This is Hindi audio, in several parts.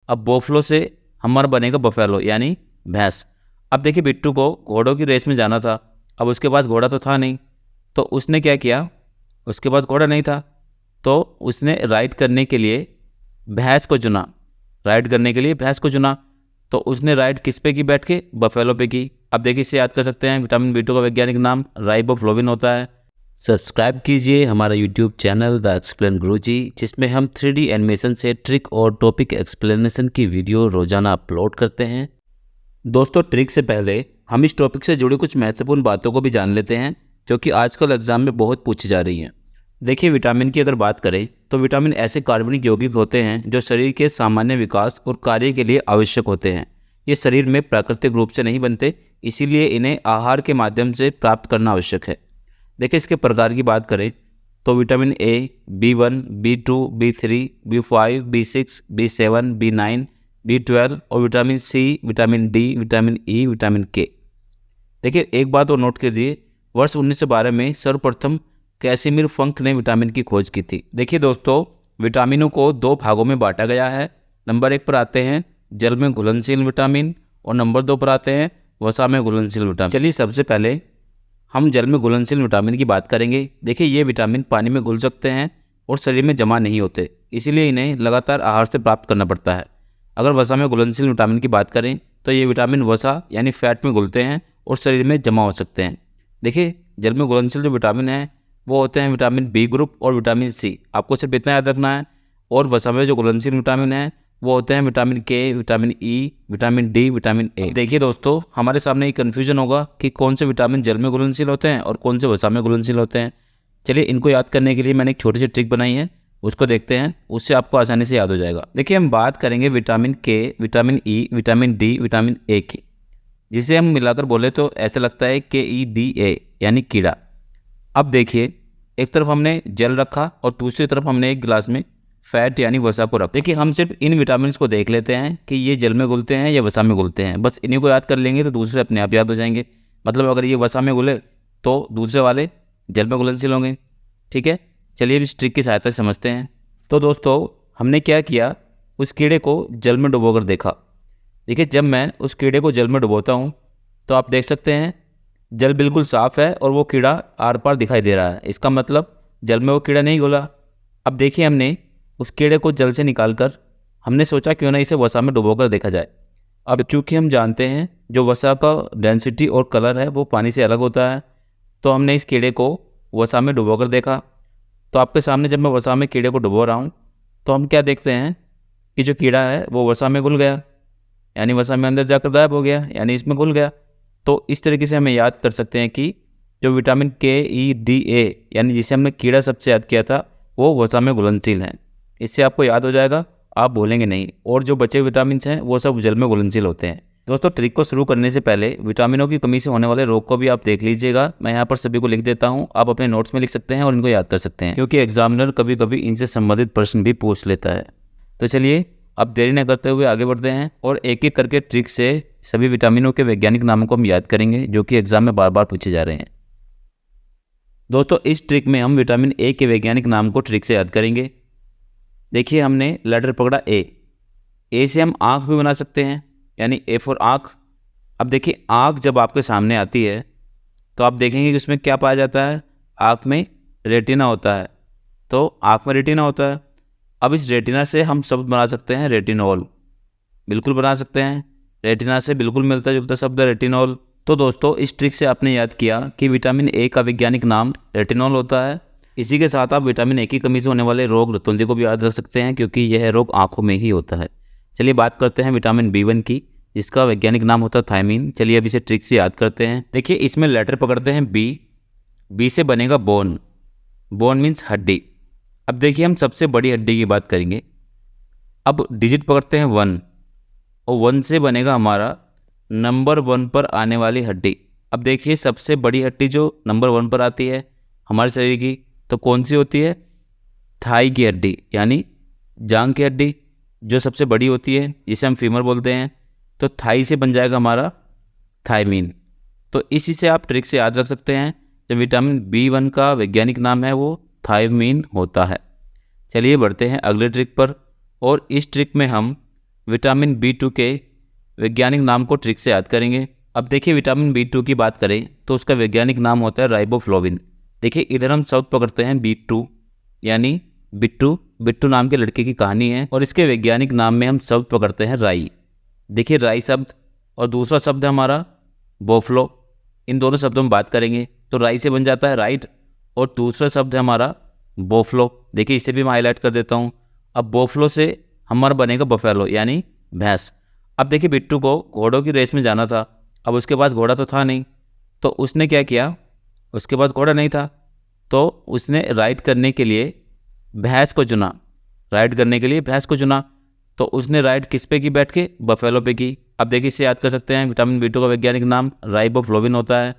अब बोफलो से हमारा बनेगा बफेलो यानी भैंस। अब देखिए बिट्टू को घोड़ों की रेस में जाना था, अब उसके पास घोड़ा तो था नहीं, तो उसने क्या किया, उसके पास घोड़ा नहीं था तो उसने राइड करने के लिए भैंस को चुना, राइड करने के लिए भैंस को चुना। तो उसने राइड किस पे की, बैठ के बफेलो पे की। अब देखिए इसे याद कर सकते हैं, विटामिन बी2 का वैज्ञानिक नाम राइबोफ्लोविन होता है। सब्सक्राइब कीजिए हमारा यूट्यूब चैनल द एक्सप्लेन गुरुजी, जिसमें हम 3D एनिमेशन से ट्रिक और टॉपिक एक्सप्लेनेशन की वीडियो रोजाना अपलोड करते हैं। दोस्तों ट्रिक से पहले हम इस टॉपिक से जुड़ी कुछ महत्वपूर्ण बातों को भी जान लेते हैं जो कि आजकल एग्जाम में बहुत पूछी जा रही हैं। देखिए विटामिन की अगर बात करें तो विटामिन ऐसे कार्बनिक यौगिक होते हैं जो शरीर के सामान्य विकास और कार्य के लिए आवश्यक होते हैं। ये शरीर में प्राकृतिक रूप से नहीं बनते, इसीलिए इन्हें आहार के माध्यम से प्राप्त करना आवश्यक है। देखिए इसके प्रकार की बात करें तो vitamin A, B1, B2, B3, B5, B6, B7, B9, B12 और vitamin C, vitamin D, vitamin E, vitamin K. देखिए एक बात और नोट कीजिए, वर्ष 1912 में सर्वप्रथम कैसिमिर फंक ने विटामिन की खोज की थी। देखिए दोस्तों विटामिनों को दो भागों में बांटा गया है। नंबर 1 पर आते हैं जल में घुलनशील विटामिन और नंबर 2 पर आते हैं वसा में घुलनशील विटामिन। चलिए सबसे पहले हम जल में घुलनशील विटामिन की बात करेंगे। देखिए ये विटामिन पानी में घुल सकते हैं और शरीर में जमा नहीं होते, इसीलिए इन्हें लगातार आहार से प्राप्त करना पड़ता है। अगर वसा में घुलनशील विटामिन की बात करें तो ये विटामिन वसा यानी फैट में घुलते हैं और शरीर में जमा हो सकते हैं। देखिए जल में घुलनशील जो विटामिन है वो होते हैं विटामिन बी ग्रुप और विटामिन सी, आपको सिर्फ इतना याद रखना है। और वसा में जो घुलनशील विटामिन है वो होते हैं विटामिन के, vitamin E, vitamin D, vitamin A. देखिए दोस्तों हमारे सामने एक कन्फ्यूजन होगा कि कौन से विटामिन जल में घुलनशील होते हैं और कौन से वसा में घुलनशील होते हैं। चलिए इनको याद करने के लिए मैंने एक छोटी सी ट्रिक बनाई है, उसको देखते हैं, उससे आपको आसानी से याद हो जाएगा। देखिए हम बात करेंगे विटामिन के, vitamin E, vitamin D, vitamin A की, जिसे हम मिलाकर बोले तो ऐसा लगता है KEDA यानी कीड़ा। अब देखिए एक तरफ हमने जल रखा और दूसरी तरफ हमने एक गिलास में फैट यानी वसा को रखा। देखिए हम सिर्फ इन विटामिन को देख लेते हैं कि ये जल में घुलते हैं या वसा में घुलते हैं, बस इन्हीं को याद कर लेंगे तो दूसरे अपने आप याद हो जाएंगे। मतलब अगर ये वसा में घुले तो दूसरे वाले जल में घुलनशील होंगे। ठीक है, चलिए अब इस ट्रिक की सहायता से समझते हैं। तो दोस्तों हमने क्या किया, उस कीड़े को जल में डुबोकर देखा। देखिए जब मैं उस कीड़े को जल में डुबोता हूँ तो आप देख सकते हैं जल बिल्कुल साफ़ है और वो कीड़ा आर पार दिखाई दे रहा है, इसका मतलब जल में वो कीड़ा नहीं घुला। अब देखिए हमने उस कीड़े को जल से निकालकर हमने सोचा क्यों ना इसे वसा में डुबोकर देखा जाए। अब चूंकि हम जानते हैं जो वसा का डेंसिटी और कलर है वो पानी से अलग होता है, तो हमने इस कीड़े को वसा में डुबोकर देखा। तो आपके सामने जब मैं वसा में कीड़े को डुबो रहा हूँ तो हम क्या देखते हैं कि जो कीड़ा है वो वसा में घुल गया, यानी वसा में अंदर जाकर गायब हो गया, यानी इसमें घुल गया। तो इस तरीके से हमें याद कर सकते हैं कि जो विटामिन KEDA यानी जिसे हमने कीड़ा सबसे याद किया था वो वसा में घुलनशील है। इससे आपको याद हो जाएगा, आप भूलेंगे नहीं। और जो बचे विटामिन हैं वो सब जल में घुलनशील होते हैं। दोस्तों ट्रिक को शुरू करने से पहले विटामिनों की कमी से होने वाले रोग को भी आप देख लीजिएगा। मैं यहाँ पर सभी को लिख देता हूँ, आप अपने नोट्स में लिख सकते हैं और इनको याद कर सकते हैं, क्योंकि एग्जामिनर कभी कभी इनसे संबंधित प्रश्न भी पूछ लेता है। तो चलिए अब देरी न करते हुए आगे बढ़ते हैं और एक एक करके ट्रिक से सभी विटामिनों के वैज्ञानिक नामों को हम याद करेंगे जो कि एग्जाम में बार बार पूछे जा रहे हैं। दोस्तों इस ट्रिक में हम विटामिन ए के वैज्ञानिक नाम को ट्रिक से याद करेंगे। देखिए हमने लेटर पकड़ा ए से हम आँख भी बना सकते हैं, यानी A फॉर आँख। अब देखिए आँख जब आपके सामने आती है तो आप देखेंगे कि उसमें क्या पाया जाता है, आँख में रेटिना होता है। तो आँख में रेटिना होता है। अब इस रेटिना से हम शब्द बना सकते हैं रेटिनॉल, बिल्कुल बना सकते हैं। रेटिना से बिल्कुल मिलता जुलता शब्द रेटिनॉल। तो दोस्तों इस ट्रिक से आपने याद किया कि विटामिन ए का वैज्ञानिक नाम रेटिनॉल होता है। इसी के साथ आप विटामिन ए की कमी से होने वाले रोग रतुंधी को भी याद रख सकते हैं, क्योंकि यह रोग आंखों में ही होता है। चलिए बात करते हैं विटामिन B1 की, जिसका वैज्ञानिक नाम होता है थायमीन। चलिए अब इसे ट्रिक से याद करते हैं। देखिए इसमें लेटर पकड़ते हैं बी से बनेगा बोन, बोन मीन्स हड्डी। अब देखिए हम सबसे बड़ी हड्डी की बात करेंगे। अब डिजिट पकड़ते हैं 1 और 1 से बनेगा हमारा नंबर 1 पर आने वाली हड्डी। अब देखिए सबसे बड़ी हड्डी जो नंबर 1 पर आती है हमारे शरीर की, तो कौन सी होती है, थाई की हड्डी, यानी जांग की हड्डी जो सबसे बड़ी होती है, जिसे हम फीमर बोलते हैं। तो थाई से बन जाएगा हमारा थायमीन। तो इसी से आप ट्रिक से याद रख सकते हैं, जो विटामिन B1 का वैज्ञानिक नाम है वो थायमीन होता है। चलिए बढ़ते हैं अगले ट्रिक पर, और इस ट्रिक में हम विटामिन B2 के वैज्ञानिक नाम को ट्रिक से याद करेंगे। अब देखिए विटामिन B2 की बात करें तो उसका वैज्ञानिक नाम होता है राइबोफ्लोविन। देखिए इधर हम शब्द पकड़ते हैं B2 यानी बिट्टू। बिट्टू नाम के लड़के की कहानी है और इसके वैज्ञानिक नाम में हम शब्द पकड़ते हैं राई। देखिए राई शब्द और दूसरा शब्द है हमारा बोफ्लो। इन दोनों शब्दों में बात करेंगे तो राई से बन जाता है राइट और दूसरा शब्द है हमारा बोफ्लो। देखिए इसे भी मैं हाईलाइट कर देता हूँ। अब बोफ्लो से हमारा बनेगा बफेलो यानी भैंस। अब देखिए बिट्टू को घोड़ों की रेस में जाना था। अब उसके पास घोड़ा तो था नहीं, तो उसने क्या किया, उसके पास घोड़ा नहीं था तो उसने राइड करने के लिए भैंस को चुना। राइड करने के लिए भैंस को चुना तो उसने राइड किस पे की, बैठ के बफेलो पे की। अब देखिए इसे याद कर सकते हैं, विटामिन B2 का वैज्ञानिक नाम राइबोफ्लोविन होता है।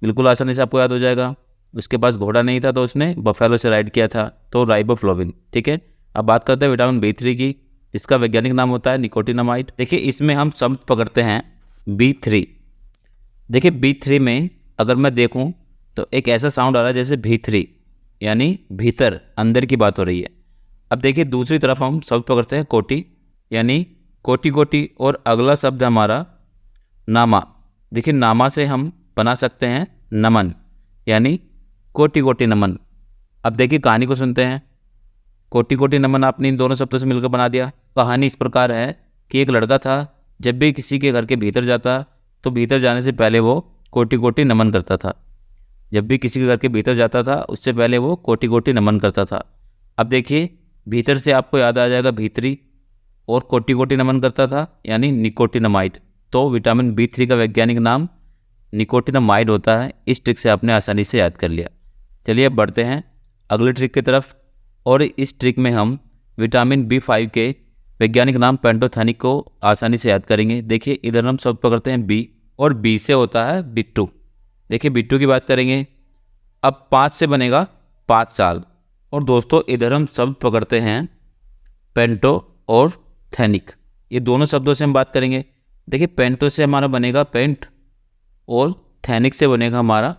बिल्कुल आसानी से आपको याद हो जाएगा। उसके पास घोड़ा नहीं था तो उसने बफेलो से राइड किया था, तो राइबोफ्लोविन। ठीक है, अब बात करते हैं विटामिन B3 की, जिसका वैज्ञानिक नाम होता है निकोटिनामाइड। देखिए इसमें हम शब्द पकड़ते हैं B3। देखिए B3 में अगर मैं देखूं तो एक ऐसा साउंड आ रहा है जैसे B3 यानी भीतर, अंदर की बात हो रही है। अब देखिए दूसरी तरफ हम शब्द पकड़ते हैं कोटि यानी कोटि कोटि और अगला शब्द हमारा नामा। देखिए नामा से हम बना सकते हैं नमन यानी कोटि कोटि नमन। अब देखिए कहानी को सुनते हैं। कोटि कोटि नमन आपने इन दोनों शब्दों से मिलकर बना दिया। कहानी इस प्रकार है कि एक लड़का था, जब भी किसी के घर के भीतर जाता तो भीतर जाने से पहले वो कोटि कोटि नमन करता था। जब भी किसी के घर के भीतर जाता था उससे पहले वो कोटि कोटि नमन करता था। अब देखिए भीतर से आपको याद आ जाएगा भीतरी, और कोटि कोटि नमन करता था यानी निकोटिनामाइड। तो विटामिन B3 का वैज्ञानिक नाम निकोटिनामाइड होता है। इस ट्रिक से आपने आसानी से याद कर लिया। चलिए अब बढ़ते हैं अगले ट्रिक की तरफ, और इस ट्रिक में हम विटामिन B5 के वैज्ञानिक नाम पेंटोथेनिक को आसानी से याद करेंगे। देखिए इधर हम शब्द पकड़ते हैं B और B से होता है बिट्टू। देखिए बिट्टू की बात करेंगे। अब 5 से बनेगा 5 साल, और दोस्तों इधर हम शब्द पकड़ते हैं पेंटो और थेनिक। ये दोनों शब्दों से हम बात करेंगे। देखिए पेंटो से हमारा बनेगा पेंट और थेनिक से बनेगा हमारा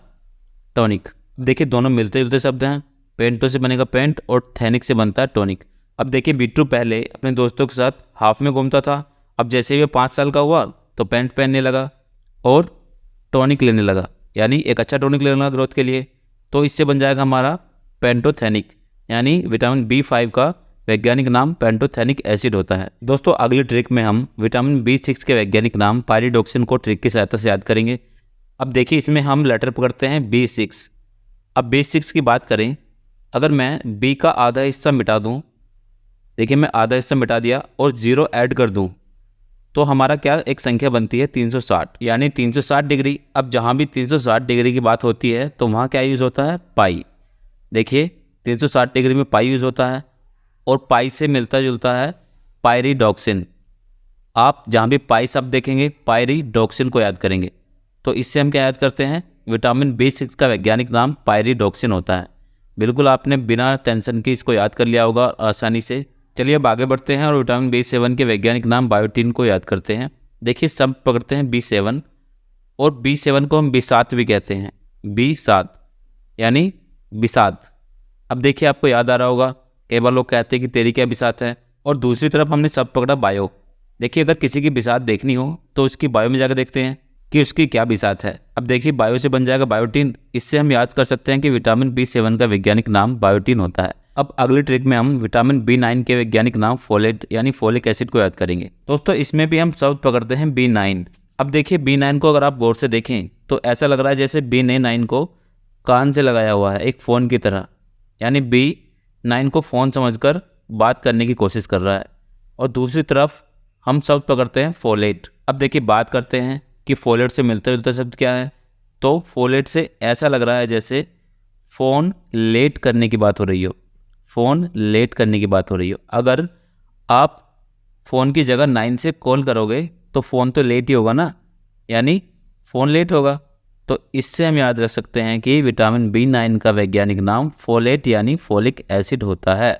टॉनिक। देखिए दोनों मिलते जुलते शब्द हैं। पेंटो से बनेगा पेंट और थेनिक से बनता है टॉनिक। अब देखिए बिट्टू पहले अपने दोस्तों के साथ हाफ में घूमता था। अब जैसे ही वो 5 साल का हुआ तो पेंट पहनने लगा और टॉनिक लेने लगा, यानी एक अच्छा टॉनिक लेने लगा ग्रोथ के लिए। तो इससे बन जाएगा हमारा पेंटोथेनिक, यानी विटामिन B5 का वैज्ञानिक नाम पेंटोथेनिक एसिड होता है। दोस्तों अगली ट्रिक में हम विटामिन B6 के वैज्ञानिक नाम पायरिडोक्सिन को ट्रिक की सहायता से याद करेंगे। अब देखिए इसमें हम लेटर पकड़ते हैं B6। अब B6 की बात करें, अगर मैं B का आधा हिस्सा मिटा दूं, देखिए मैं आधा हिस्सा मिटा दिया और 0 ऐड कर दूं, तो हमारा क्या एक संख्या बनती है 360 यानी 360 डिग्री। अब जहाँ भी 360 डिग्री की बात होती है तो वहाँ क्या यूज़ होता है, पाई। देखिए 360 डिग्री में पाई यूज़ होता है, और पाई से मिलता जुलता है पायरिडॉक्सिन। आप जहाँ भी पाई शब्द देखेंगे पायरिडॉक्सिन को याद करेंगे। तो इससे हम क्या याद करते हैं, विटामिन B6 का वैज्ञानिक नाम पायरिडॉक्सिन होता है। बिल्कुल आपने बिना टेंशन के इसको याद कर लिया होगा आसानी से। चलिए अब आगे बढ़ते हैं और विटामिन B7 के वैज्ञानिक नाम बायोटीन को याद करते हैं। देखिए सब पकड़ते हैं B7, और B7 को हम बिसात भी कहते हैं। B7 यानी बिसात। अब देखिए आपको याद आ रहा होगा, कई बार लोग कहते हैं कि तेरी क्या बिसात है, और दूसरी तरफ हमने सब पकड़ा बायो। देखिए अगर किसी की बिसात देखनी हो तो उसकी बायो में जाकर देखते हैं कि उसकी क्या बिसात है। अब देखिए बायो से बन जाएगा बायोटीन। इससे हम याद कर सकते हैं कि विटामिन B7 का वैज्ञानिक नाम बायोटीन होता है। अब अगली ट्रिक में हम विटामिन B9 के वैज्ञानिक नाम फोलेट यानी फोलिक एसिड को याद करेंगे। दोस्तों इसमें भी हम शब्द पकड़ते हैं B9। अब देखिए B9 को अगर आप गौर से देखें तो ऐसा लग रहा है जैसे B9 को कान से लगाया हुआ है एक फ़ोन की तरह, यानी B9 को फ़ोन समझकर बात करने की कोशिश कर रहा है। और दूसरी तरफ हम शब्द पकड़ते हैं फोलेट। अब देखिए बात करते हैं कि फोलेट से मिलता जुलता शब्द क्या है, तो फोलेट से ऐसा लग रहा है जैसे फ़ोन लेट करने की बात हो रही हो। फ़ोन लेट करने की बात हो रही हो। अगर आप फ़ोन की जगह 9 से कॉल करोगे तो फ़ोन तो लेट ही होगा ना, यानी फ़ोन लेट होगा। तो इससे हम याद रख सकते हैं कि विटामिन B9 का वैज्ञानिक नाम फोलेट यानी फोलिक एसिड होता है।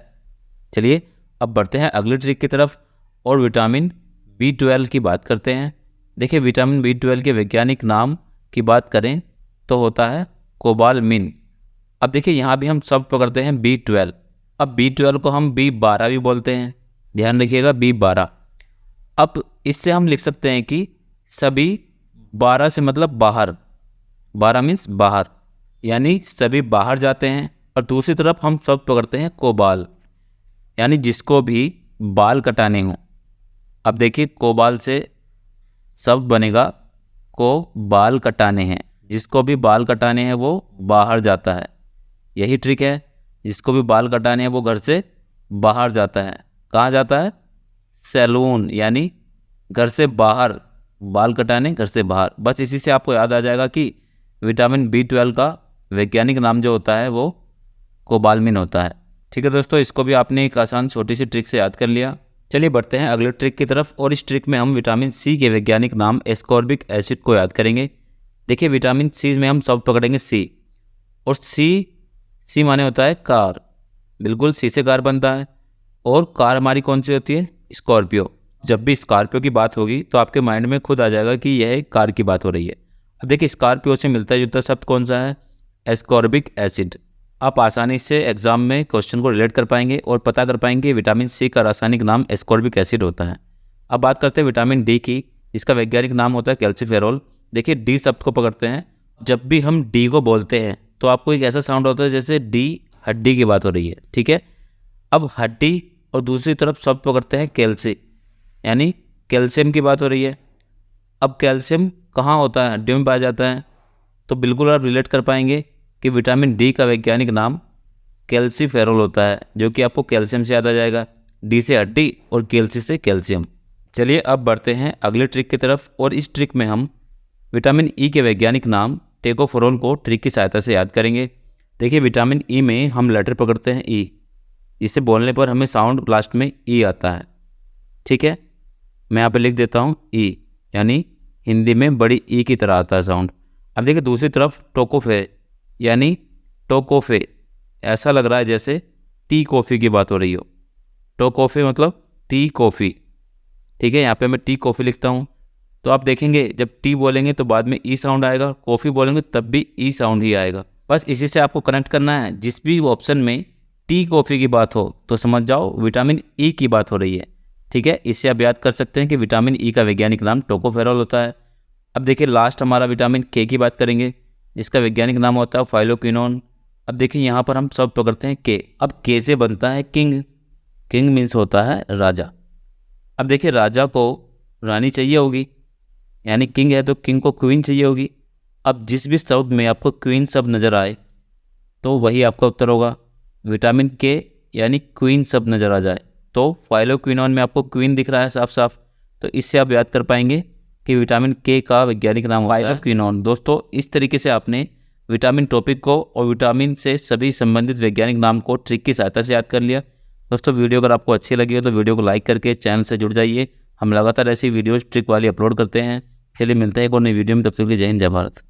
चलिए अब बढ़ते हैं अगली ट्रिक की तरफ और विटामिन B12 की बात करते हैं। देखिए विटामिन B12 के वैज्ञानिक नाम की बात करें तो होता है कोबालमिन। अब देखिए यहाँ भी हम शब्द पकड़ते हैं B12। अब B12 को हम B12 भी बोलते हैं, ध्यान रखिएगा B12। अब इससे हम लिख सकते हैं कि सभी 12 से मतलब बाहर, 12 मीन्स बाहर, यानी सभी बाहर जाते हैं। और दूसरी तरफ हम सब पकड़ते हैं कोबाल, यानी जिसको भी बाल कटाने हों। अब देखिए कोबाल से सब बनेगा को बाल कटाने हैं, जिसको भी बाल कटाने हैं वो बाहर जाता है। यही ट्रिक है, जिसको भी बाल कटाने हैं वो घर से बाहर जाता है। कहाँ जाता है? सैलून, यानी घर से बाहर, बाल कटाने घर से बाहर। बस इसी से आपको याद आ जाएगा कि विटामिन B12 का वैज्ञानिक नाम जो होता है वो कोबालमिन होता है। ठीक है दोस्तों, इसको भी आपने एक आसान छोटी सी ट्रिक से याद कर लिया। चलिए बढ़ते हैं अगले ट्रिक की तरफ, और इस ट्रिक में हम विटामिन C के वैज्ञानिक नाम एस्कॉर्बिक एसिड को याद करेंगे। देखिए विटामिन C में हम सब पकड़ेंगे C, और C माने होता है कार, बिल्कुल C से कार बनता है। और कार हमारी कौन सी होती है? स्कॉर्पियो। जब भी स्कॉर्पियो की बात होगी तो आपके माइंड में खुद आ जाएगा कि यह एक कार की बात हो रही है। अब देखिए स्कॉर्पियो से मिलता जुलता शब्द कौन सा है? Ascorbic acid. आप आसानी से एग्जाम में क्वेश्चन को रिलेट कर पाएंगे और पता कर पाएंगे विटामिन C का रासायनिक नाम एस्कॉर्बिक एसिड होता है। अब बात करते हैं विटामिन D की, इसका वैज्ञानिक नाम होता है कैल्सीफेरोल। देखिए D शब्द को पकड़ते हैं, जब भी हम D को बोलते हैं तो आपको एक ऐसा साउंड होता है जैसे D हड्डी की बात हो रही है। ठीक है, अब हड्डी और दूसरी तरफ शब्द पकड़ते हैं कैल्सी, यानी कैल्शियम की बात हो रही है। अब कैल्शियम कहाँ होता है? हड्डियों में पाया जाता है। तो बिल्कुल आप रिलेट कर पाएंगे कि विटामिन D का वैज्ञानिक नाम कैल्सीफेरोल होता है, जो कि आपको कैल्शियम से याद आ जाएगा। D से हड्डी और कैल्सी से कैल्शियम। चलिए अब बढ़ते हैं अगले ट्रिक की तरफ, और इस ट्रिक में हम विटामिन E के वैज्ञानिक नाम टेकोफेरोल को ट्रिक की सहायता से याद करेंगे। देखिए विटामिन E में हम लेटर पकड़ते हैं E, इसे बोलने पर हमें साउंड लास्ट में E आता है। ठीक है, मैं यहाँ पे लिख देता हूँ E, यानी हिंदी में बड़ी E की तरह आता है साउंड। अब देखिए दूसरी तरफ टोकोफे, यानी टोकोफे, ऐसा लग रहा है जैसे टी कॉफ़ी की बात हो रही हो। टोकोफे मतलब टी कॉफ़ी। ठीक है, यहाँ पे मैं टी कॉफ़ी लिखता हूँ। तो आप देखेंगे जब टी बोलेंगे तो बाद में ई साउंड आएगा, कॉफ़ी बोलेंगे तब भी ई साउंड ही आएगा। बस इसी से आपको कनेक्ट करना है, जिस भी ऑप्शन में टी कॉफ़ी की बात हो तो समझ जाओ विटामिन ई की बात हो रही है। ठीक है, इससे आप याद कर सकते हैं कि विटामिन ई का वैज्ञानिक नाम टोकोफेरोल होता है। अब देखिए लास्ट हमारा विटामिन के की बात करेंगे, जिसका वैज्ञानिक नाम होता है फाइलोक्विनोन। अब देखिए यहाँ पर हम सब पकड़ते हैं के। अब के से बनता है किंग, किंग मीन्स होता है राजा। अब देखिए राजा को रानी चाहिए होगी, यानी किंग है तो किंग को क्वीन चाहिए होगी। अब जिस भी शब्द में आपको क्वीन शब्द नज़र आए तो वही आपका उत्तर होगा। विटामिन के यानी क्वीन शब्द नज़र आ जाए तो फाइलोक्विनोन में आपको क्वीन दिख रहा है साफ साफ, तो इससे आप याद कर पाएंगे कि विटामिन के का वैज्ञानिक नाम होता है क्विनोन। दोस्तों इस तरीके से आपने विटामिन टॉपिक को और विटामिन से सभी संबंधित वैज्ञानिक नाम को ट्रिक की सहायता से याद कर लिया। दोस्तों वीडियो अगर आपको अच्छी लगी हो तो वीडियो को लाइक करके चैनल से जुड़ जाइए। हम लगातार ऐसी वीडियोस ट्रिक वाली अपलोड करते हैं। चलिए मिलते हैं एक और नई वीडियो में, तब तक के लिए जय हिंद जय भारत।